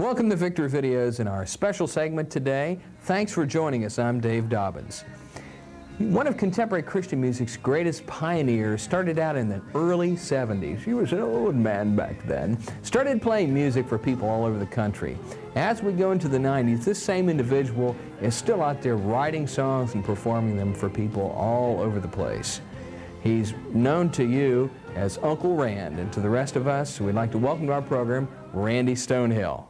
Welcome to Victory Videos in our special segment today. Thanks for joining us. I'm Dave Dobbins. One of contemporary Christian music's greatest pioneers started out in the early 70s. He was an old man back then. Started playing music for people all over the country. As we go into the 90s, this same individual is still out there writing songs and performing them for people all over the place. He's known to you as Uncle Rand, and to the rest of us, we'd like to welcome to our program, Randy Stonehill.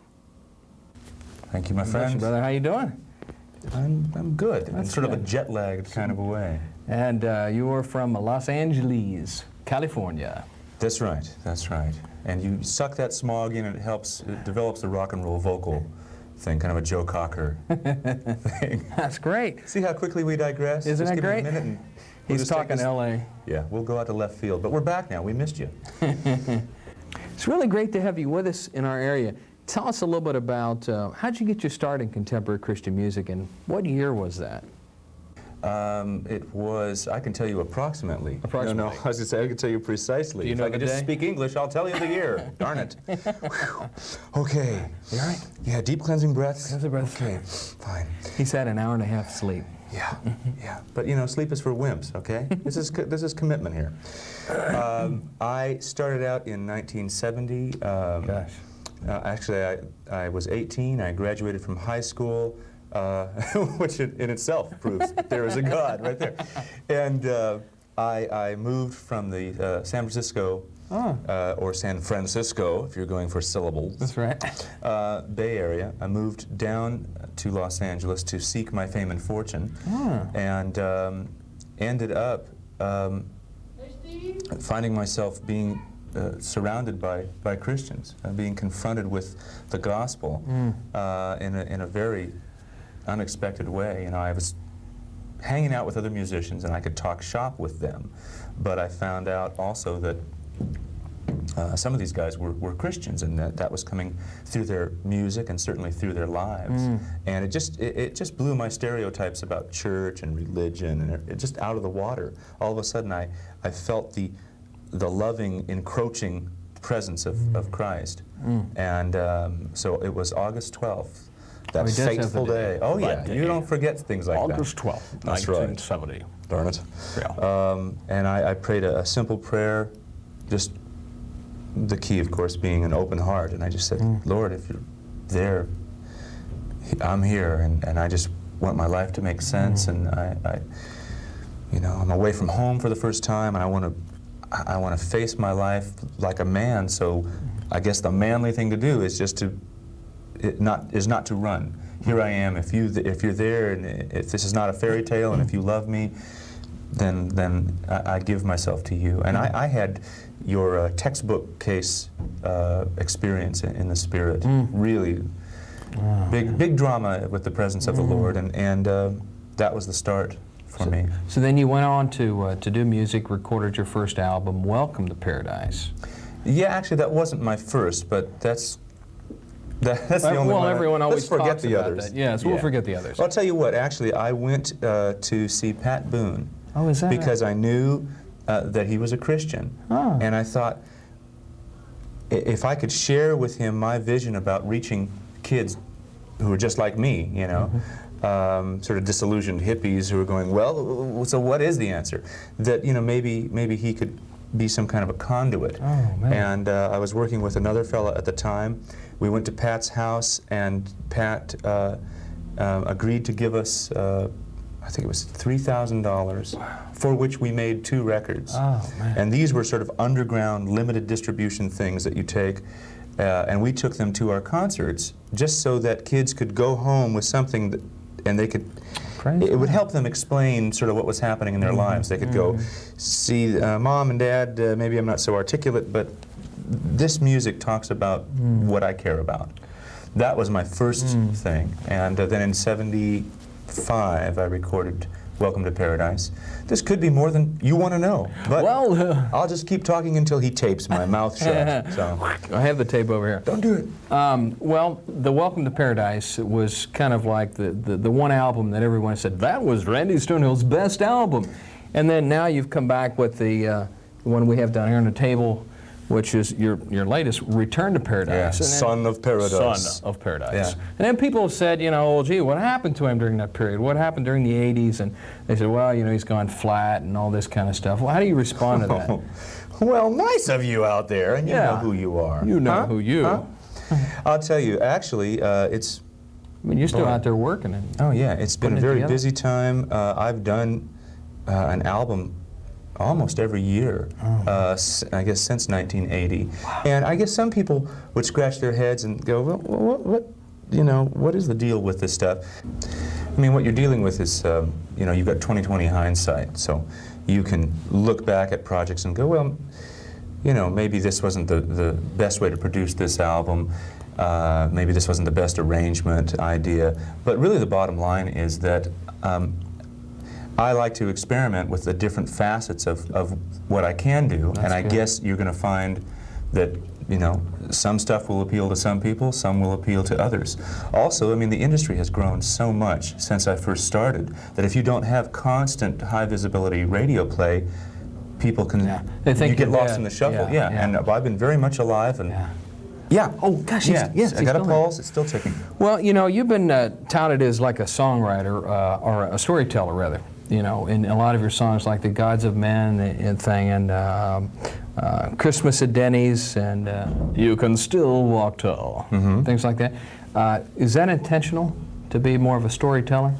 Thank you, my friend. Brother, how you doing? I'm good. That's in sort good. of a jet-lagged kind of a way. And you are from Los Angeles, California. That's right. That's right. And you suck that smog in, and it develops the rock and roll vocal thing, kind of a Joe Cocker thing. That's great. See how quickly we digress? Isn't Just that give me great? a minute and we'll He's just take talking this- L.A. Yeah, we'll go out to left field. But we're back now. We missed you. It's really great to have you with us in our area. Tell us a little bit about how'd you get your start in contemporary Christian music, and what year was that? It was, I can tell you approximately. Approximately. No, I was going to say, I can tell you precisely. Do you know if I the could just day? speak English, I'll tell you the year. Darn it. Whew. Okay. You all right? Yeah, deep cleansing breaths. Cleansing breaths. Okay, fine. He's had an hour and a half sleep. Yeah, yeah. But you know, sleep is for wimps, okay? This is commitment here. I started out in 1970. Gosh. Actually, I was 18. I graduated from high school, which in itself proves that there is a God right there. And I moved from the San Francisco, or San Francisco, if you're going for syllables. That's right. Bay Area. I moved down to Los Angeles to seek my fame and fortune, and ended up finding myself being surrounded by Christians, being confronted with the gospel in a very unexpected way. You know, I was hanging out with other musicians and I could talk shop with them, but I found out also that some of these guys were Christians, and that was coming through their music and certainly through their lives. And it just blew my stereotypes about church and religion, and it just out of the water. All of a sudden I felt the loving, encroaching presence of Christ. And so it was August 12th, that he does have fateful the day. day. Oh yeah, That day. you don't forget things like that. August 12th, That's right. 1970. Darn it. Yeah. And I prayed a simple prayer, just the key, of course, being an open heart. And I just said, Lord, if you're there, I'm here, and I just want my life to make sense. And I'm away from home for the first time, and I want to face my life like a man. So I guess the manly thing to do is just not to run. Here I am. If you're there, and if this is not a fairy tale, and if you love me, then I give myself to you. And I had your textbook case experience in the Spirit. Really big drama with the presence of the Lord, and that was the start for me. So then you went on to do music, recorded your first album, Welcome to Paradise. Yeah, actually, that wasn't my first, but that's the only one. Everyone always Let's forget talks the about others. that. Yes, we'll forget the others. Well, I'll tell you what, actually, I went to see Pat Boone. Oh, is that because I knew that he was a Christian. And I thought, if I could share with him my vision about reaching kids who are just like me, you know, sort of disillusioned hippies who are going, well, so what is the answer? That, you know, maybe he could be some kind of a conduit. Oh, man. And I was working with another fellow at the time. We went to Pat's house, and Pat agreed to give us I think it was $3,000, for which we made 2 records. Oh, man. And these were sort of underground, limited distribution things that you take, and we took them to our concerts just so that kids could go home with something that, and they could, it would help them explain sort of what was happening in their lives. They could go, see, Mom and Dad, maybe I'm not so articulate, but this music talks about what I care about. That was my first thing. And then in '75, I recorded Welcome to Paradise. This could be more than you want to know, but I'll just keep talking until he tapes my mouth shut. So I have the tape over here. don't do it. Well, the Welcome to Paradise was kind of like the one album that everyone said, that was Randy Stonehill's best album. And then now you've come back with the one we have down here on the table, which is your latest, Return to Paradise. Yeah, And then- Son of Paradise. Son of Paradise. Yeah. And then people have said, you know, well, gee, what happened to him during that period? What happened during the 80s? And they said, well, you know, he's gone flat and all this kind of stuff. Well, how do you respond to that? Well, nice of you out there, and you know who you are. You know who you. Huh? I'll tell you, actually, it's... I mean, you're still out there working. And oh, yeah, it's been a putting it very together. busy time. I've done an album almost every year, I guess since 1980. Wow. And I guess some people would scratch their heads and go, well, what, you know, what is the deal with this stuff? I mean, what you're dealing with is, you know, you've got 20/20 hindsight, so you can look back at projects and go, well, you know, maybe this wasn't the best way to produce this album. Maybe this wasn't the best arrangement idea. But really the bottom line is that I like to experiment with the different facets of what I can do. That's and I good. guess you're going to find that, you know, some stuff will appeal to some people, some will appeal to others. Also, I mean, the industry has grown so much since I first started that if you don't have constant high visibility radio play, people can, They think you get you're lost dead. in the shuffle. Yeah, And I've been very much alive. And yeah. Oh, gosh, yes, I got a still pulse. It's still ticking. Well, you know, you've been touted as like a songwriter, or a storyteller, rather. You know, in a lot of your songs, like the Gods of Men and thing, and Christmas at Denny's, and You Can Still Walk Tall, things like that. Is that intentional, to be more of a storyteller?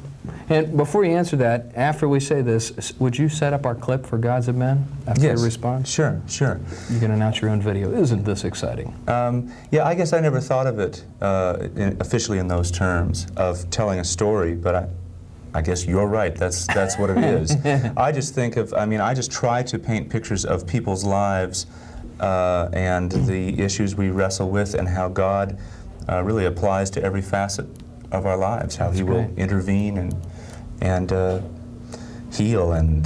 And before you answer that, after we say this, would you set up our clip for Gods of Men after Yes. you respond? Sure. You can announce your own video. Isn't this exciting? Yeah, I guess I never thought of it officially in those terms of telling a story, but I guess you're right. That's what it is. I just think of, I mean, I just try to paint pictures of people's lives and the issues we wrestle with, and how God really applies to every facet of our lives, how He will intervene and heal and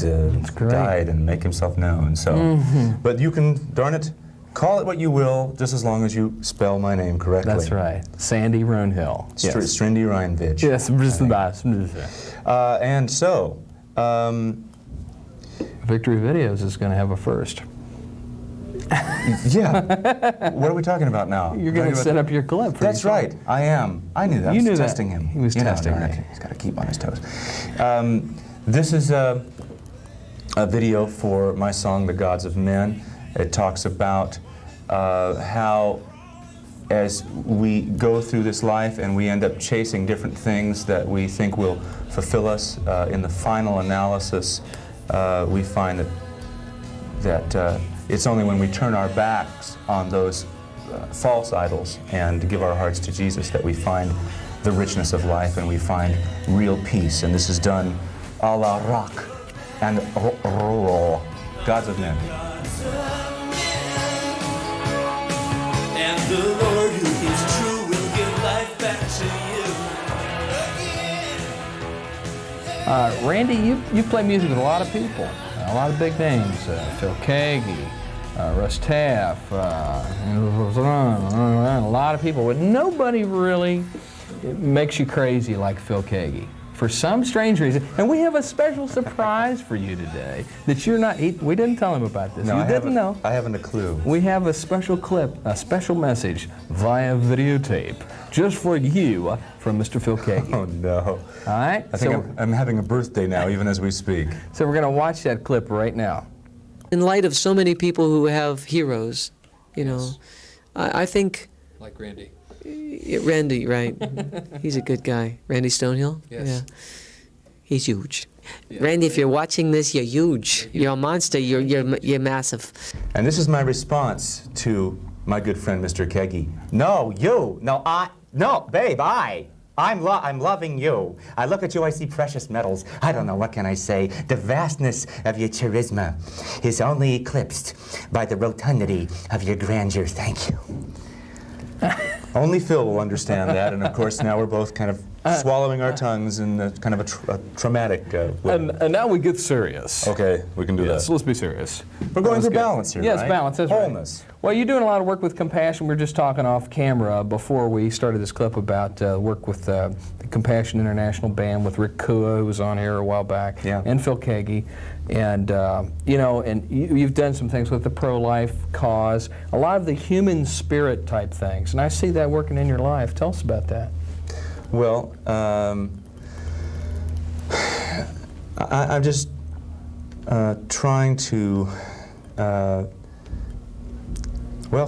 guide and make Himself known. So, but you can, darn it, call it what you will, just as long as you spell my name correctly. That's right. Sandy Ronehill. Strindy Reinvich. Yes. And so, Victory Videos is going to have a first. yeah. What are we talking about now? You're going to set up your clip. For That's your right. I am. I knew that. You I knew was that. testing him. He was testing me. He's got to keep on his toes. This is a video for my song, The Gods of Men. It talks about how as we go through this life and we end up chasing different things that we think will fulfill us, in the final analysis, we find that it's only when we turn our backs on those false idols and give our hearts to Jesus that we find the richness of life and we find real peace. And this is done a la rock and roll. Gods of Men. And the Lord who is true will give life back to you. Randy, you play music with a lot of people, a lot of big names. Phil Keaggy, Russ Taff, a lot of people, but nobody really makes you crazy like Phil Keaggy. For some strange reason, and we have a special surprise for you today that you're not. We didn't tell him about this. No, you didn't know. I haven't a clue. We have a special clip, a special message via videotape, just for you from Mr. Phil Keaggy. Oh no! All right. I think I'm having a birthday now, even as we speak. So we're going to watch that clip right now. In light of so many people who have heroes, you know, I think. Like Randy. Randy, right? He's a good guy. Randy Stonehill? Yes. Yeah. He's huge. Yeah. Randy, if you're watching this, you're huge. You're a monster. You're massive. And this is my response to my good friend, Mr. Keaggy. No, you. No, babe, I'm loving you. I look at you, I see precious metals. I don't know, what can I say? The vastness of your charisma is only eclipsed by the rotundity of your grandeur. Thank you. Only Phil will understand that, and of course now we're both kind of swallowing our tongues in a kind of a traumatic way. And now we get serious. Okay, we can do Yes, that. let's be serious. We're going That's for good. balance here, Yes, right? balance, that's Wholeness. right. Well, you're doing a lot of work with compassion. We were just talking off camera before we started this clip about work with the Compassion International Band with Rick Kua, who was on here a while back, Yeah. and Phil Kagi. And, you know, and you've done some things with the pro-life cause, a lot of the human spirit type things. And I see that working in your life. Tell us about that. Well, I'm just trying to, well,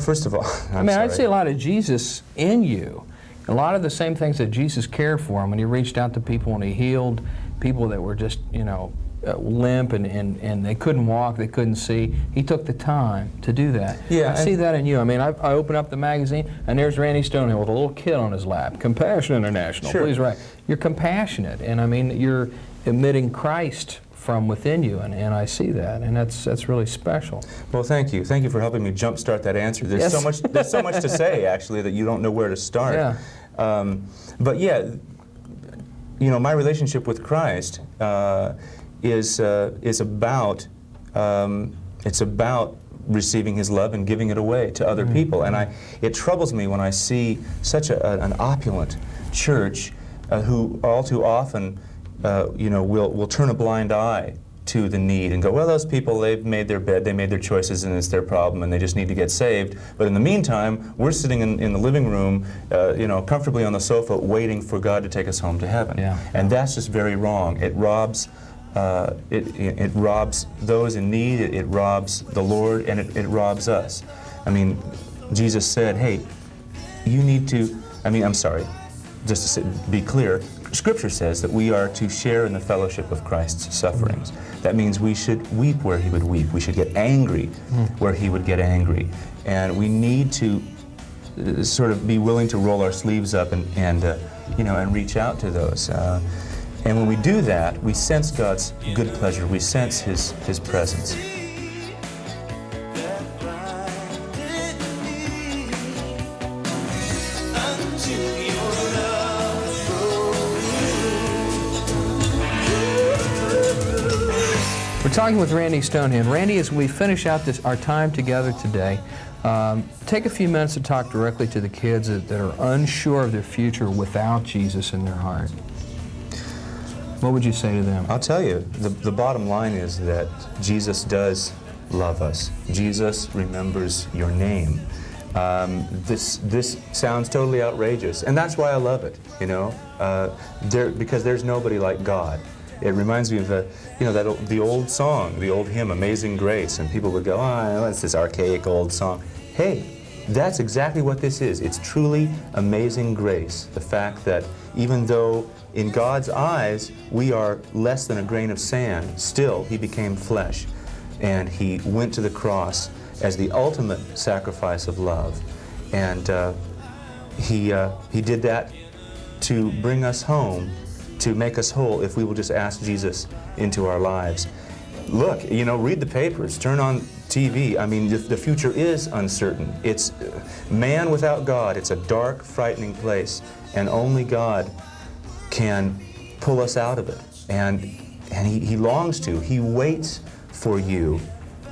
first of all, I see a lot of Jesus in you. A lot of the same things that Jesus cared for him when he reached out to people and he healed people that were just, you know, limp and they couldn't walk, they couldn't see. He took the time to do that. Yeah, I see that in you. I mean, I open up the magazine and there's Randy Stonehill with a little kid on his lap. Compassion International. Sure. Please write. You're compassionate, and I mean, you're emitting Christ from within you, and I see that, and that's really special. Well, thank you. Thank you for helping me jumpstart that answer. There's Yes. so much to say, actually, that you don't know where to start. Yeah. But yeah, you know, my relationship with Christ is about it's about receiving His love and giving it away to other people. And it troubles me when I see such an opulent church who all too often you know, will turn a blind eye to the need and go, well, those people, they've made their bed, they made their choices, and it's their problem, and they just need to get saved. But in the meantime, we're sitting in the living room, you know, comfortably on the sofa, waiting for God to take us home to heaven. Yeah. And that's just very wrong. It robs, it robs those in need. It robs the Lord, and it robs us. I mean, Jesus said, "Hey, you need to." I mean, I'm sorry. Just to be clear, Scripture says that we are to share in the fellowship of Christ's sufferings. That means we should weep where He would weep. We should get angry where He would get angry. And we need to sort of be willing to roll our sleeves up and you know, and reach out to those. And when we do that, we sense God's good pleasure. We sense His presence. We're talking with Randy Stonehill. And Randy, as we finish out our time together today, take a few minutes to talk directly to the kids that are unsure of their future without Jesus in their heart. What would you say to them? I'll tell you, the bottom line is that Jesus does love us. Jesus remembers your name. This sounds totally outrageous, and that's why I love it, you know, because there's nobody like God. It reminds me of you know, the old song, the old hymn, Amazing Grace, and people would go, oh, that's this archaic old song. Hey, that's exactly what this is. It's truly amazing grace. The fact that even though in God's eyes we are less than a grain of sand, still He became flesh, and He went to the cross as the ultimate sacrifice of love. And He did that to bring us home, to make us whole, if we will just ask Jesus into our lives. Look, you know, read the papers, turn on TV. I mean, the future is uncertain. It's man without God. It's a dark, frightening place, and only God can pull us out of it. And He longs to. He waits for you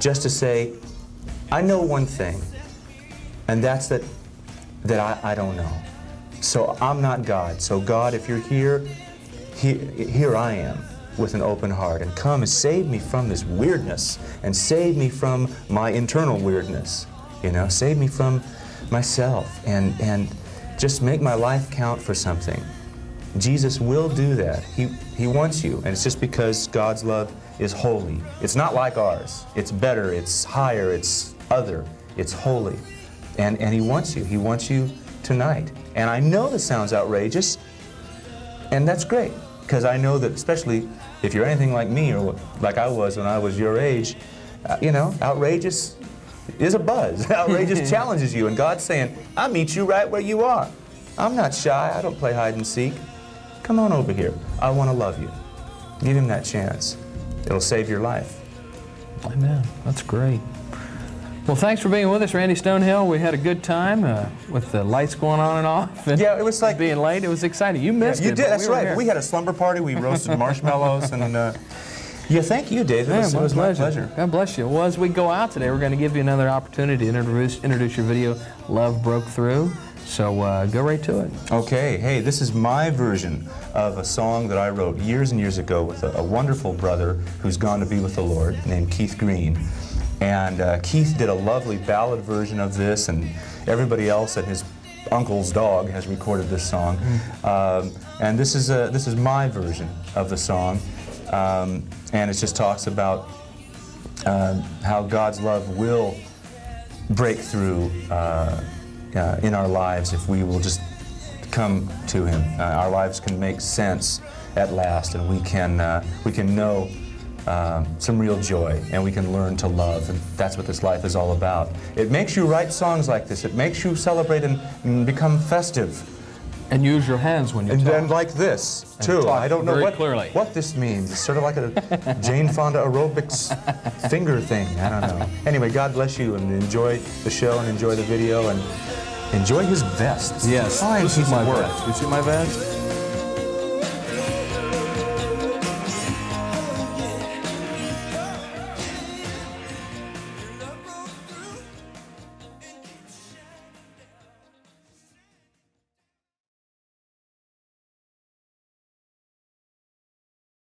just to say, I know one thing, and that's that I don't know. So I'm not God. So God, if you're here I am with an open heart, and come and save me from this weirdness, and save me from my internal weirdness, you know, save me from myself, and just make my life count for something. Jesus will do that. He wants you, and it's just because God's love is holy. It's not like ours. It's better, it's higher, it's other, it's holy. And He wants you. He wants you tonight. And I know this sounds outrageous, and that's great, because I know that, especially if you're anything like me or like I was when I was your age, you know, outrageous is a buzz. Outrageous challenges you, and God's saying, I'll meet you right where you are. I'm not shy. I don't play hide and seek. Come on over here. I want to love you. Give Him that chance. It'll save your life. Amen. That's great. Well, thanks for being with us, Randy Stonehill. We had a good time with the lights going on and off. And Yeah, it was like being late. It was exciting. You missed it. You did. but That's we were right. here. We had a slumber party. We roasted marshmallows and. Yeah, thank you, Dave. It was my pleasure. God bless you. Well, as we go out today, we're going to give you another opportunity to introduce your video, Love Broke Through. So go right to it. Okay, hey, this is my version of a song that I wrote years and years ago with a wonderful brother who's gone to be with the Lord named Keith Green. And Keith did a lovely ballad version of this, and everybody else at his uncle's dog has recorded this song. And this is my version of the song. And it just talks about how God's love will break through in our lives if we will just come to Him. Our lives can make sense at last, and we can know some real joy, and we can learn to love, and that's what this life is all about. It makes you write songs like this. It makes you celebrate and become festive. And use your hands when you And talk. then like this, And too. talk I don't know very clearly. what this means. It's sort of like a Jane Fonda aerobics finger thing. I don't know. Anyway, God bless you, and enjoy the show, and enjoy the video, and enjoy his vest. Yes. Fine This is piece my of work. vest. You see my vest?